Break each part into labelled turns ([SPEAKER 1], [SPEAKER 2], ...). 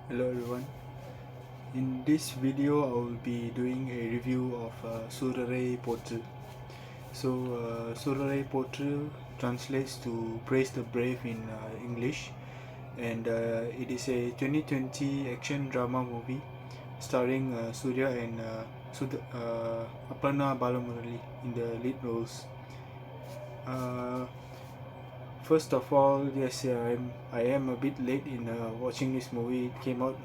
[SPEAKER 1] Hello everyone. In this video, I will be doing a review of Soorarai Pottru. Soorarai Pottru translates to Praise the Brave in English, and it is a 2020 action drama movie starring Surya and Aparna Balamurali in the lead roles. Uh, First of all, yes, I am a bit late in watching this movie. It came out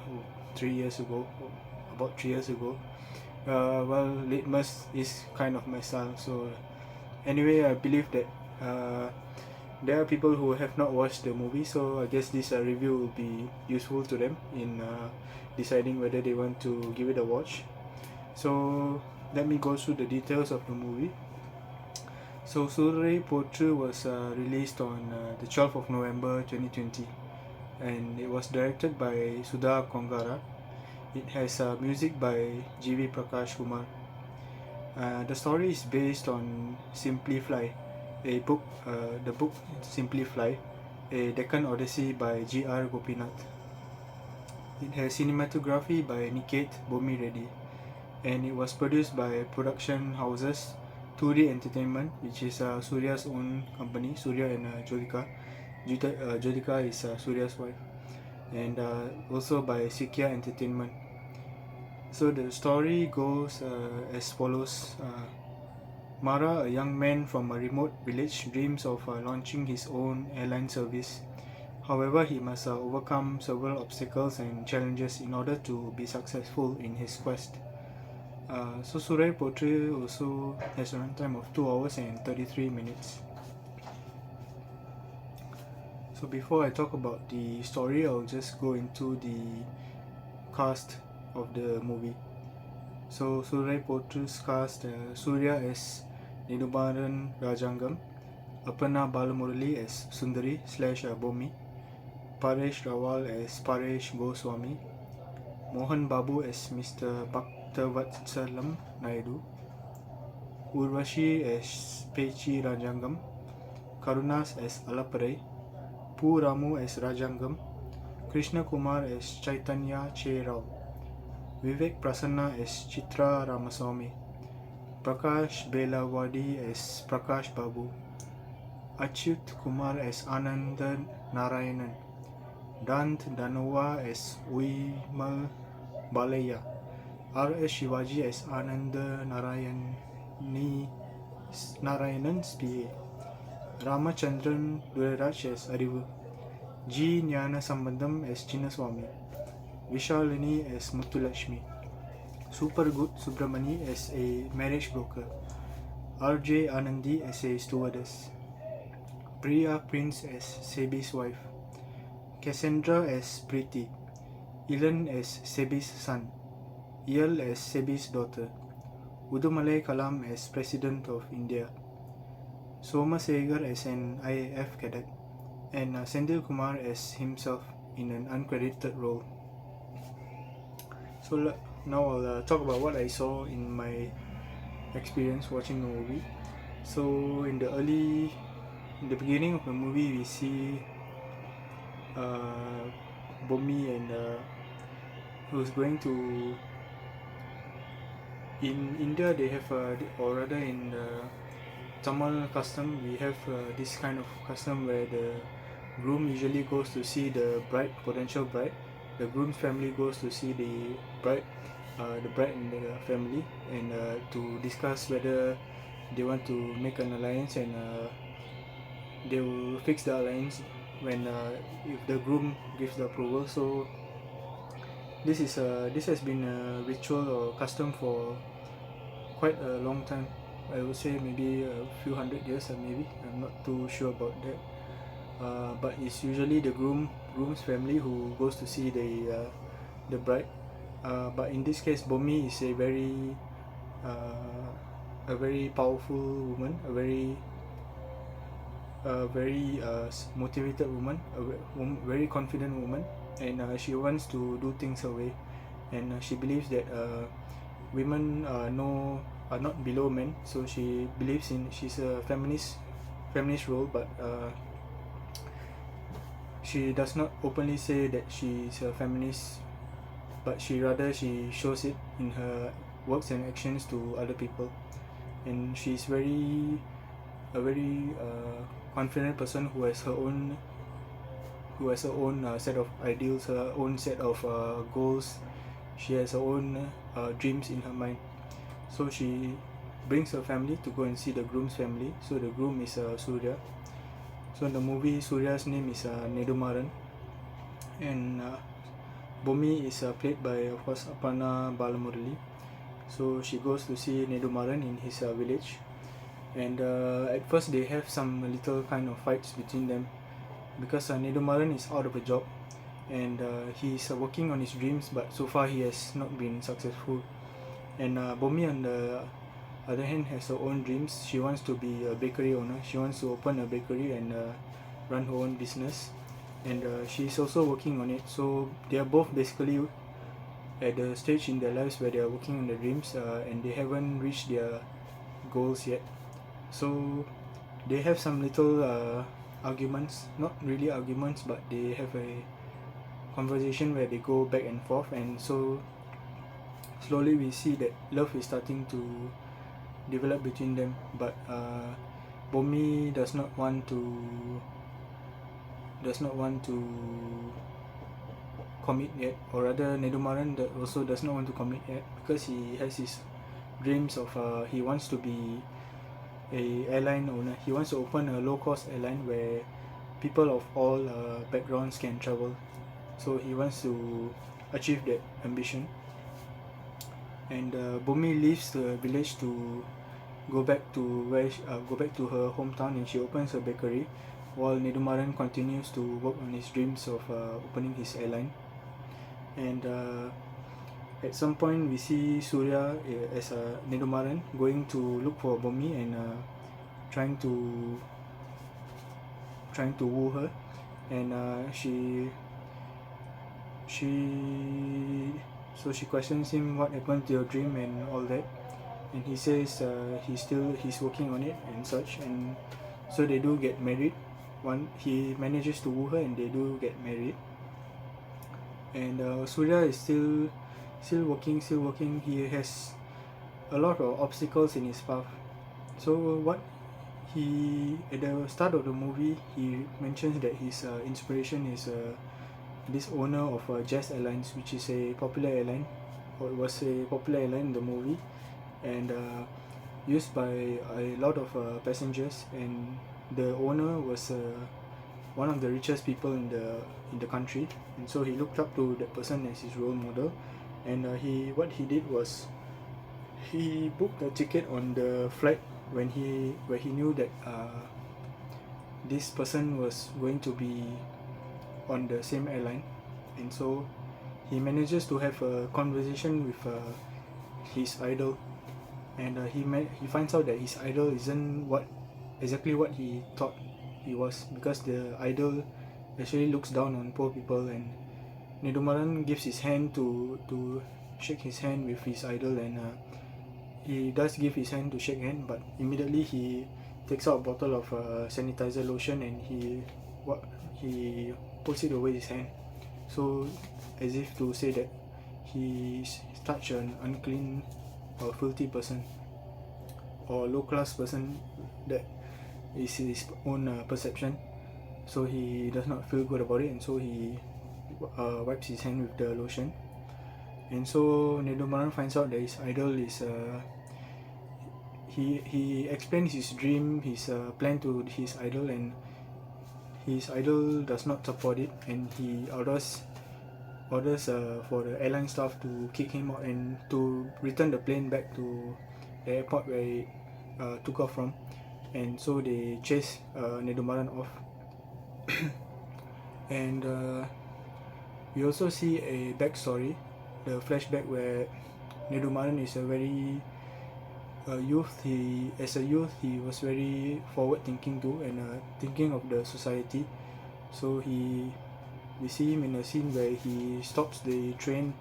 [SPEAKER 1] 3 years ago, about 3 years ago. Well, lateness is kind of my style. So anyway, I believe that uh, there are people who have not watched the movie. So I guess this review will be useful to them in deciding whether they want to give it a watch. So let me go through the details of the movie. So Soorarai Pottru was released on the 12th of November 2020, and it was directed by Sudar Kongara. It has music by G.V. Prakash Kumar. The story is based on Simply Fly, a book. The book Simply Fly, a Deccan Odyssey by G.R. Gopinath. It has cinematography by Niket Bomi Reddy, and it was produced by production houses 2D Entertainment, which is Surya's own company, Surya and Jyotika. Jyotika is Surya's wife, and also by Sikya Entertainment. So the story goes as follows. Mara, a young man from a remote village, dreams of launching his own airline service. However, he must overcome several obstacles and challenges in order to be successful in his quest. So Soorarai Pottru also has a runtime of 2 hours and 33 minutes. So before I talk about the story, I'll just go into the cast of the movie. So Soorarai Pottru's cast: Surya as Nedumaran Rajangam, Aparna Balamurali as Sundari / Bomi, Paresh Rawal as Paresh Goswami, Mohan Babu as Mr. Bhaktavatsalaam Naidu, Urvashi as Pechi Rajangam, Karunas as Alaparai, Pu Ramu as Rajangam, Krishna Kumar as Chaitanya Che Rao, Vivek Prasanna as Chitra Ramaswamy, Prakash Belawadi as Prakash Babu, Achyut Kumar as Ananda Narayanan, Dant Danova as Uimal Balaya, R.S. Shivaji as Ananda Narayanan's PA, Ramachandran Duraraj as Arivu, G. Jnana Sambandam as Chinnaswamy, Vishalini as Muthulakshmi, Super Good Subramani as a marriage broker, R.J. Anandi as a stewardess, Priya Prince as Sebi's wife, Cassandra as Preeti, Ilan as Sebi's son, Yal as Sebi's daughter, Udumalai Kalam as President of India, Somasegar as an IAF cadet, and Sendil Kumar as himself in an uncredited role. So now I'll talk about what I saw in my experience watching the movie. So in the beginning of the movie, we see Bomi and who's going to. In India, they have, or rather in Tamil custom, we have this kind of custom where the groom usually goes to see the potential bride. The groom's family goes to see the bride and the family, and to discuss whether they want to make an alliance, and they will fix the alliance when if the groom gives the approval. So this has been a ritual or custom for quite a long time. I would say maybe a few hundred years, or maybe I'm not too sure about that. But it's usually the groom's family who goes to see the bride. But in this case, Bomi is a very powerful woman, a very motivated woman, very confident woman, and she wants to do things her way, and she believes that women are not below men. So she believes she's a feminist role, but she does not openly say that she is a feminist but she shows it in her works and actions to other people. And she's a very confident person who has her own set of ideals, her own set of goals. She has her own dreams in her mind. So she brings her family to go and see the groom's family. So the groom is Surya. So in the movie, Surya's name is Nedumaran, and Bhumi is played by, of course, Aparna Balamurali. So she goes to see Nedumaran in his village, and at first they have some little kind of fights between them, because Nedumaran is out of a job, and he's working on his dreams, but so far he has not been successful. And Bhumi, on the other hand, has her own dreams. She wants to be a bakery owner. She wants to open a bakery and run her own business, and she's also working on it. So they are both basically at the stage in their lives where they are working on their dreams, and they haven't reached their goals yet. So they have some little arguments, not really arguments, but they have a conversation where they go back and forth, and so slowly we see that love is starting to develop between them. But Bomi does not want to commit yet, or rather Nedumaran also does not want to commit yet, because he has his dreams of he wants to be a airline owner. He wants to open a low cost airline where people of all backgrounds can travel. So he wants to achieve that ambition. And Bhumi leaves the village to go back to her hometown, and she opens a bakery, while Nedumaran continues to work on his dreams of opening his airline. And at some point we see Surya as Nedumaran going to look for Bhumi and trying to woo her, and she questions him, what happened to your dream and all that, and he says he's working on it and such. And so they do get married. He manages to woo her, and they do get married. And Surya is still working. He has a lot of obstacles in his path. So at the start of the movie, he mentions that his inspiration is this owner of Jazz Airlines, which is a popular airline, or it was a popular airline in the movie, and used by a lot of passengers. And the owner was one of the richest people in the country, and so he looked up to that person as his role model. And what he did was he booked a ticket on the flight where he knew that this person was going to be on the same airline. And so he manages to have a conversation with his idol, and he finds out that his idol isn't exactly what he thought he was, because the idol actually looks down on poor people. And Nedumaran gives his hand to shake his hand with his idol, and he does give his hand to shake hand, but immediately he takes out a bottle of sanitizer lotion, and he puts it over his hand, so as if to say that he's touched an unclean or filthy person or low class person. That is his own perception, so he does not feel good about it, and so he wipes his hand with the lotion. And so Nedumaran finds out that his idol is he explains his dream, his plan to his idol, and his idol does not support it, and he orders for the airline staff to kick him out and to return the plane back to the airport where it took off from. And so they chase Nedumaran off. And we also see a backstory, the flashback, where Nedumaran is a very youth. As a youth, he was very forward thinking too, and thinking of the society. So we see him in a scene where he stops the train,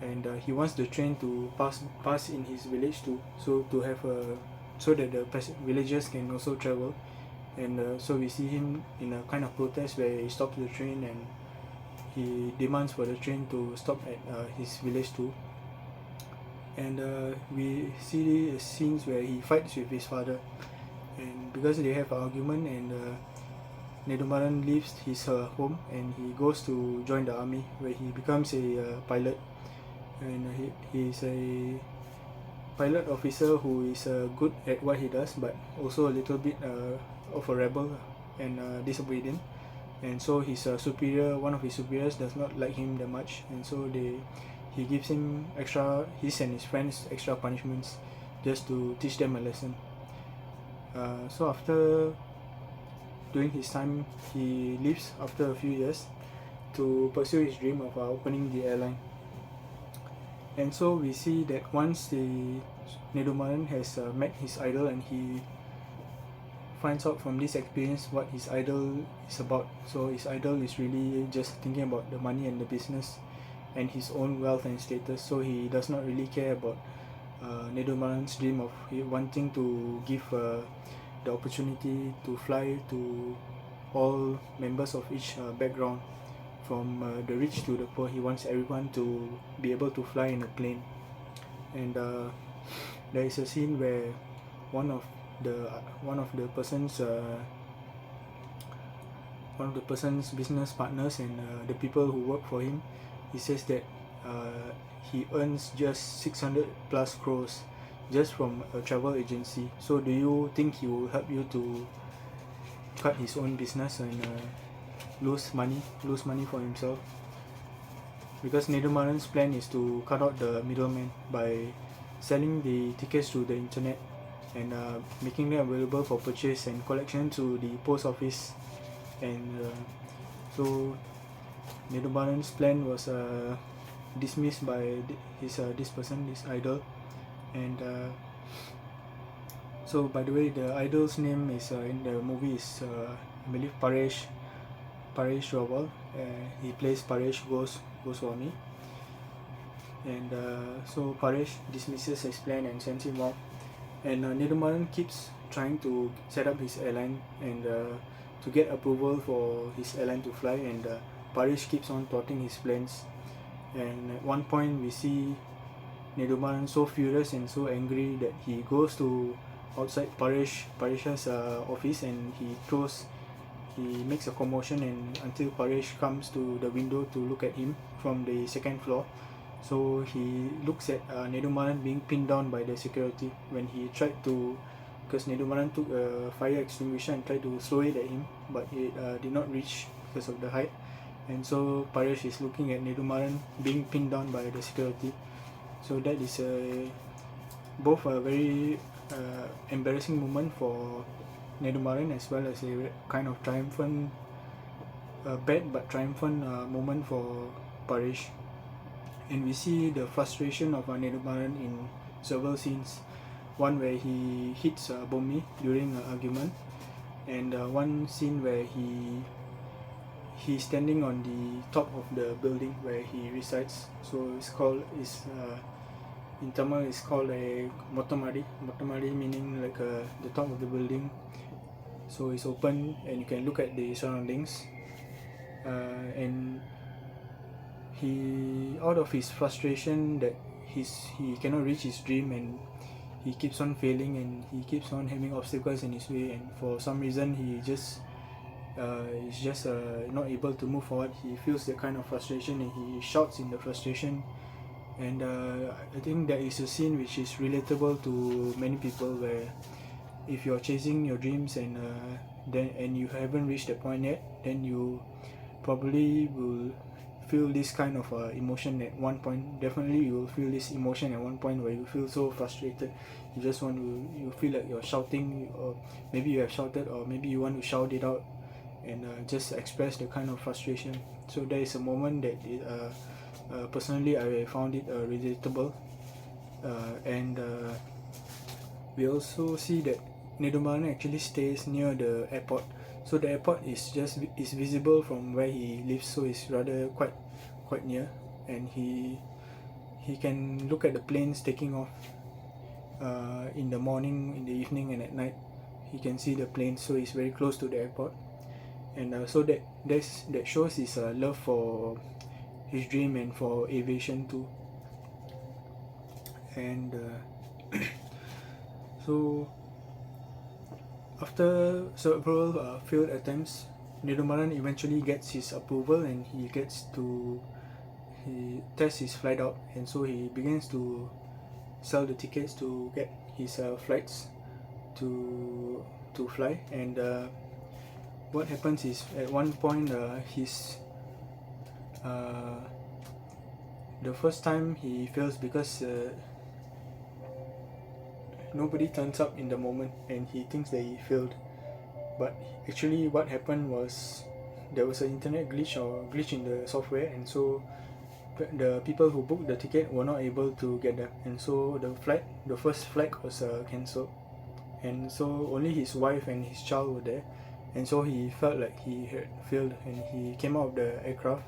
[SPEAKER 1] and he wants the train to pass in his village too, so that the villagers can also travel. And so we see him in a kind of protest where he stops the train, and he demands for the train to stop at his village too. And we see scenes where he fights with his father, and because they have an argument, and Nedumaran leaves his home and he goes to join the army, where he becomes a pilot, and he is a pilot officer who is good at what he does, but also a little bit of a rebel and disobedient. And so his superior, one of his superiors, does not like him that much, and so he gives him his and his friends extra punishments just to teach them a lesson. So after during his time, he leaves after a few years to pursue his dream of opening the airline. And so we see that once the Nedumaran has met his idol, and he finds out from this experience what his idol is about. So his idol is really just thinking about the money and the business and his own wealth and status. So he does not really care about Nedumaran's dream of wanting to give the opportunity to fly to all members of each background, from the rich to the poor. He wants everyone to be able to fly in a plane. And there is a scene where one of the person's business partners and the people who work for him, he says that he earns just 600 plus crores just from a travel agency. So do you think he will help you to cut his own business and lose money for himself? Because Nedumaran's plan is to cut out the middleman by selling the tickets through the internet and making them available for purchase and collection to the post office. And so Nedumaran's plan was dismissed by this idol. And so, by the way, the idol's name is in the movie is I believe Paresh Rawal. He plays Paresh Goswami. And so Paresh dismisses his plan and sends him off. And Nedumaran keeps trying to set up his airline and to get approval for his airline to fly, and Paresh keeps on thwarting his plans. And at one point we see Nedumaran so furious and so angry that he goes to outside Paresh's office, and he makes a commotion, and until Paresh comes to the window to look at him from the second floor. So he looks at Nedumaran being pinned down by the security when he tried to, because Nedumaran took a fire extinguisher and tried to throw it at him, but it did not reach because of the height. And so Paresh is looking at Nedumaran being pinned down by the security. So that is both a very embarrassing moment for Nedumaran, as well as a kind of triumphant, bad but triumphant moment for Paresh. And we see the frustration of Nedumaran in several scenes. One where he hits Bomi during an argument, and one scene where he's standing on the top of the building where he resides. So in Tamil it's called a Mottamadi. Mottamadi meaning like the top of the building. So it's open and you can look at the surroundings. And he, out of his frustration that he cannot reach his dream, and he keeps on failing and he keeps on having obstacles in his way, and for some reason he just is just not able to move forward. He feels that kind of frustration and he shouts in the frustration. And I think that is a scene which is relatable to many people, where if you're chasing your dreams and you haven't reached that point yet, then you probably will feel this kind of emotion at one point. Definitely you will feel this emotion at one point where you feel so frustrated. You feel like you're shouting, or maybe you have shouted, or maybe you want to shout it out and just express the kind of frustration. So there is a moment that personally I found it relatable. And we also see that Nedumaran actually stays near the airport. So the airport is visible from where he lives, so it's rather quite near, and he can look at the planes taking off in the morning, in the evening, and at night. He can see the planes, so he's very close to the airport. and so that shows his love for his dream and for aviation too. And so after several failed attempts, Nidumaran eventually gets his approval, and he tests his flight out, and so he begins to sell the tickets to get his flights to fly. And what happens is, at one point, the first time he fails because nobody turns up in the moment, and he thinks that he failed. But actually what happened was there was an internet glitch in the software, and so the people who booked the ticket were not able to get them, and so the first flight was cancelled, and so only his wife and his child were there, and so he felt like he had failed, and he came out of the aircraft,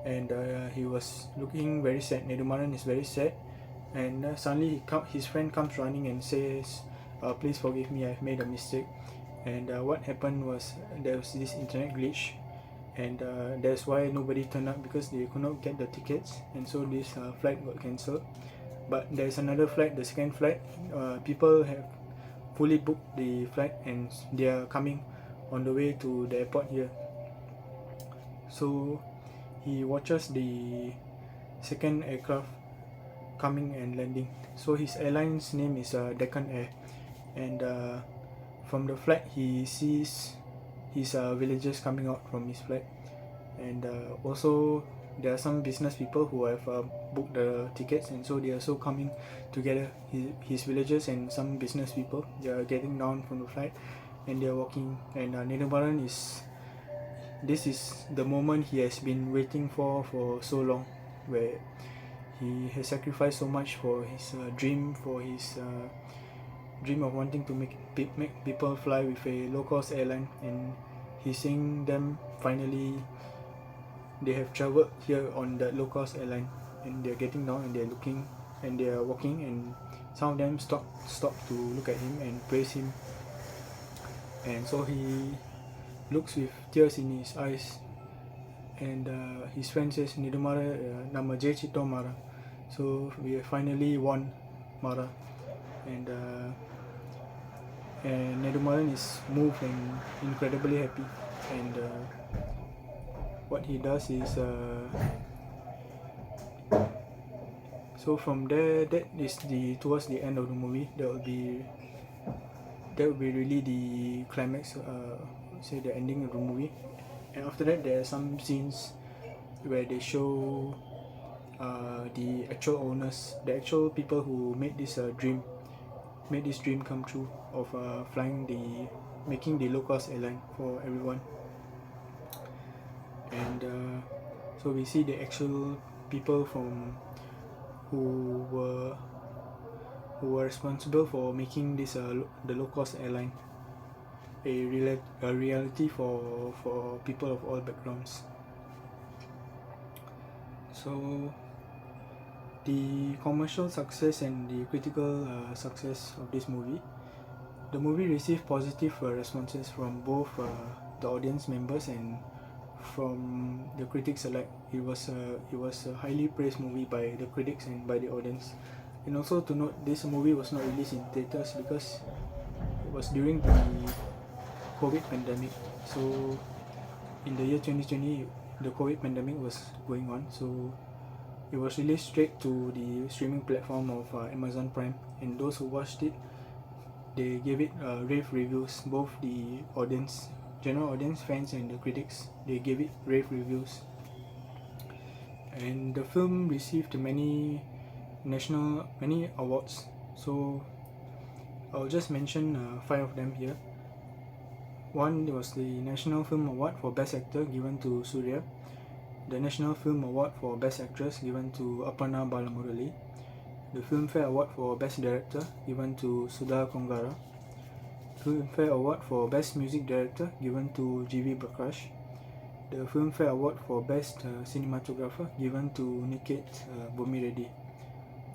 [SPEAKER 1] and he was looking very sad. Nedumaran is very sad, and suddenly his friend comes running and says, please forgive me, I've made a mistake. And what happened was there was this internet glitch, and that's why nobody turned up, because they could not get the tickets, and so this flight got cancelled. But there's another flight, the second flight. People have fully booked the flight, and they are coming on the way to the airport here. So he watches the second aircraft coming and landing. So his airline's name is Deccan Air, and from the flight he sees his villagers coming out from his flight, and also there are some business people who have booked the tickets, and so they are also coming together. His villagers and some business people, they are getting down from the flight, and they are walking. And Nedumaran this is the moment he has been waiting for so long, where he has sacrificed so much for his dream of wanting to make people fly with a low-cost airline, and he's seeing them finally. They have traveled here on the low-cost airline, and they're getting down, and they're looking, and they're walking, and some of them stop to look at him and praise him. And so he looks with tears in his eyes, and his friend says, Nidumara, nama Jechito Mara. So we have finally won, Mara. And Nedumaran is moved and incredibly happy. And what he does is, so from there, that is towards the end of the movie. That will be really the climax, say the ending of the movie. And after that, there are some scenes where they show the actual owners, the actual people who made this dream come true of making the low-cost airline for everyone. And so we see the actual people who were responsible for making this the low-cost airline a reality for people of all backgrounds. So the commercial success and the critical success of this movie. The movie received positive responses from both the audience members and from the critics alike. It was a highly praised movie by the critics and by the audience. And also to note, this movie was not released in theaters because it was during the COVID pandemic. So in the year 2020, the COVID pandemic was going on, so it was released straight to the streaming platform of Amazon Prime, and those who watched it, they gave it rave reviews. Both the audience, general audience, fans, and the critics, they gave it rave reviews. And the film received many awards. So I'll just mention 5 of them here. One was the National Film Award for Best Actor, given to Surya. The National Film Award for Best Actress, given to Aparna Balamurali. The Filmfare Award for Best Director, given to Sudar Kongara. Filmfare Award for Best Music Director, given to G.V. Prakash. The Filmfare Award for Best Cinematographer, given to Niket Bomireddy.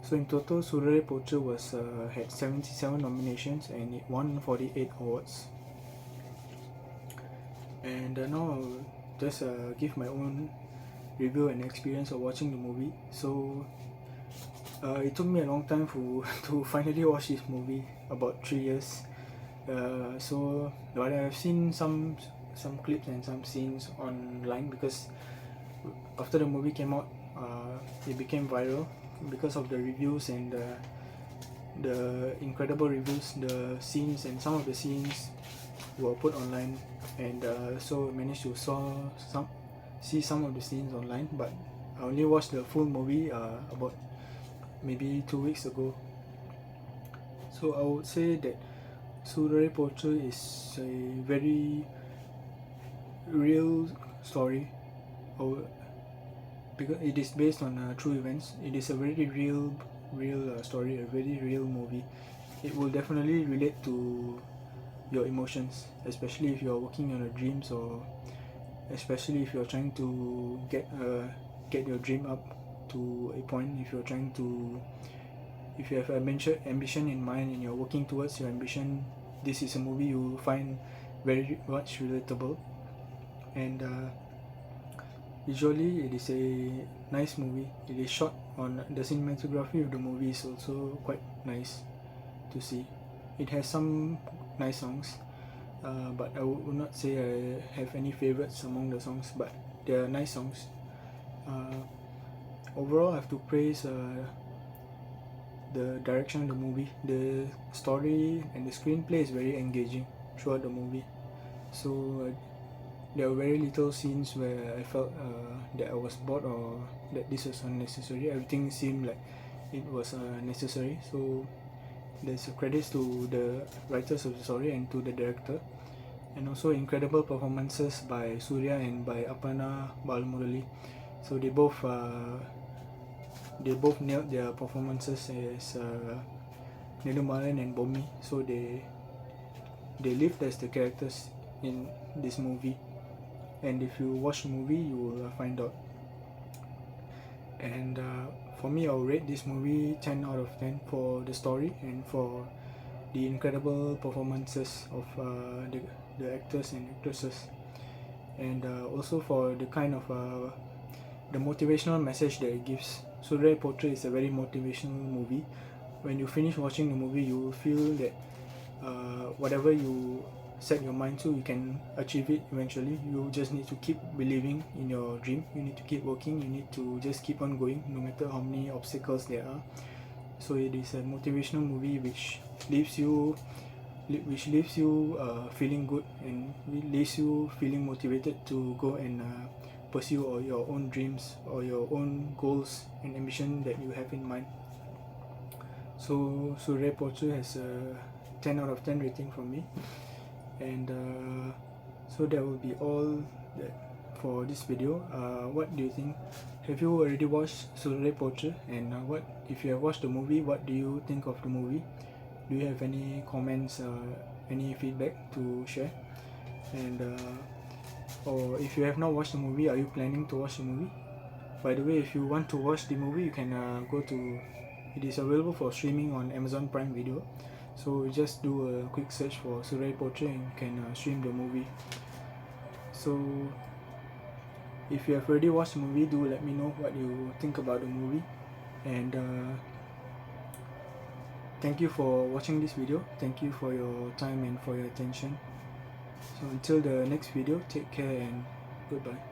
[SPEAKER 1] So in total, Soorarai Pottru had 77 nominations and it won 48 awards. And now I'll just give my own review and experience of watching the movie. So it took me a long time to finally watch this movie, about 3 years. But I've seen some clips and some scenes online, because after the movie came out, it became viral because of the reviews and the incredible reviews. The scenes and some of the scenes were put online, and so I managed to see some of the scenes online. But I only watched the full movie about maybe 2 weeks ago. So I would say that Soorarai Pottru is a very real story, because it is based on true events. It is a very real story, a very real movie. It will definitely relate to your emotions, especially if you are working on your dreams, or especially if you are trying to get your dream up to a point. If you have ambition in mind and you're working towards your ambition, this is a movie you will find very much relatable. And visually, it is a nice movie. It is shot on the cinematography of the movie is also quite nice to see. It has some nice songs, but I would not say I have any favorites among the songs, but they are nice songs. Overall, I have to praise the direction of the movie. The story and the screenplay is very engaging throughout the movie. So there were very little scenes where I felt that I was bored or that this was unnecessary. Everything seemed like it was necessary. So there's a credits to the writers of the story and to the director, and also incredible performances by Surya and by Aparna Balamurali. So they both nailed their performances as Nedumaran and Bomi. So they lived as the characters in this movie, and if you watch the movie, you will find out. And for me, I'll rate this movie 10 out of 10 for the story and for the incredible performances of the actors and actresses, and also for the kind of the motivational message that it gives. Soorarai Pottru is a very motivational movie. When you finish watching the movie, you will feel that whatever you set your mind to, you can achieve it eventually. You just need to keep believing in your dream. You need to keep working. You need to just keep on going, no matter how many obstacles there are. So it is a motivational movie which leaves you feeling good, and leaves you feeling motivated to go and pursue all your own dreams or your own goals and ambition that you have in mind. So Soorarai Pottru has a 10 out of 10 rating from me. And so that will be all that for this video. What do you think? Have you already watched Soorarai Pottru? And what if you have watched the movie, what do you think of the movie? Do you have any comments, any feedback to share? And or if you have not watched the movie, are you planning to watch the movie? By the way, if you want to watch the movie, you can go to, it is available for streaming on Amazon Prime Video. So just do a quick search for Soorarai Pottru and you can stream the movie. So if you have already watched the movie, do let me know what you think about the movie. And thank you for watching this video. Thank you for your time and for your attention. So until the next video, take care and goodbye.